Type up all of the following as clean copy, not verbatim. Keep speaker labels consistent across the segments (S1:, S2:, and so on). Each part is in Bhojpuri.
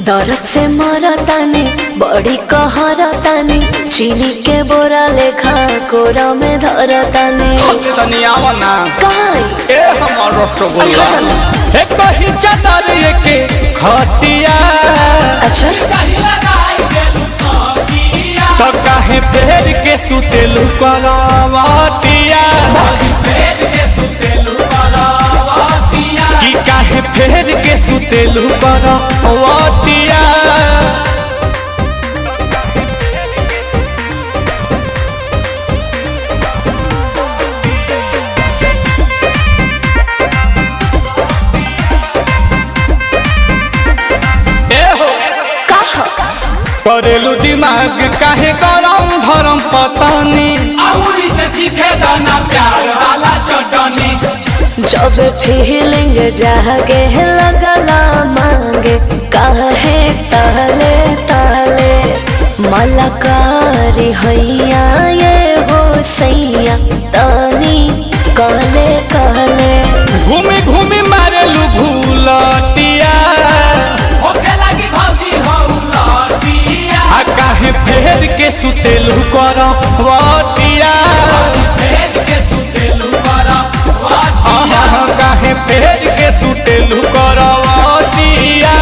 S1: दर्द से मरतानी बड़ी कहरतानी चीनी के बोरा लेखा कोरा में धरतानी
S2: तनी आवना
S1: काई
S2: ए हमर रसगुल्ला ए कहि चादर के खटिया
S1: अच्छा
S2: तो काहे फेर के सुतेलु करवटिया कि काहे फेर के सुतेलु करवटिया करेलू दिमाग काहे गरम धरम पतानी अमूरी से चीखे दाना प्यार वाला चटनी
S1: जब फीलिंग जागे लगला मांगे काहे ताले ताले मलकारी हैया ये हो सैया तानी कहले कहले
S2: घूमी घूमी मारेलू भूलटिया काहे फेर के सुतेलु करवटिया काहे फेर के सुतेलु करवटिया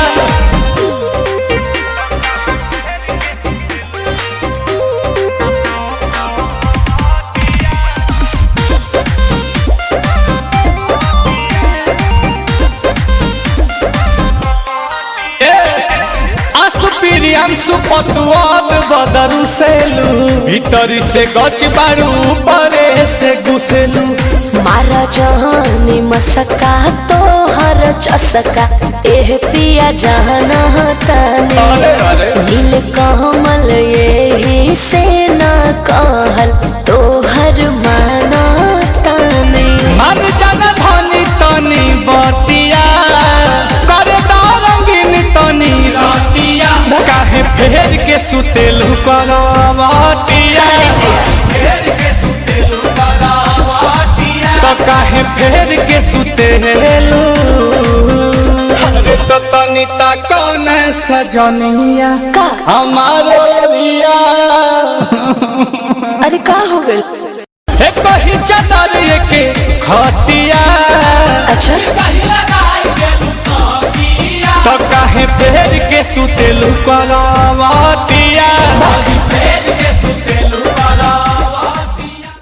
S2: सुपतुआद बदरू सेलू भीतर से गच बारू परे से घुसेलू
S1: मारा जहानी मसका तो हर चसका एह पिया जाना ताने नील कमल यही से न कहल तो हर माना ताने
S2: मन जन धनी तनी बतिया कर रंगीन तनी रतिया काहे फेर के सुतेलु करवटिया तो काहे फेर के सुतेलु तो तनी ता कौन सजनिया हमारो रिया
S1: अरे का हो गइल
S2: ए कहि चादर के खटिया
S1: अच्छा
S2: तो काहे फेर के सुतेलु करवटिया।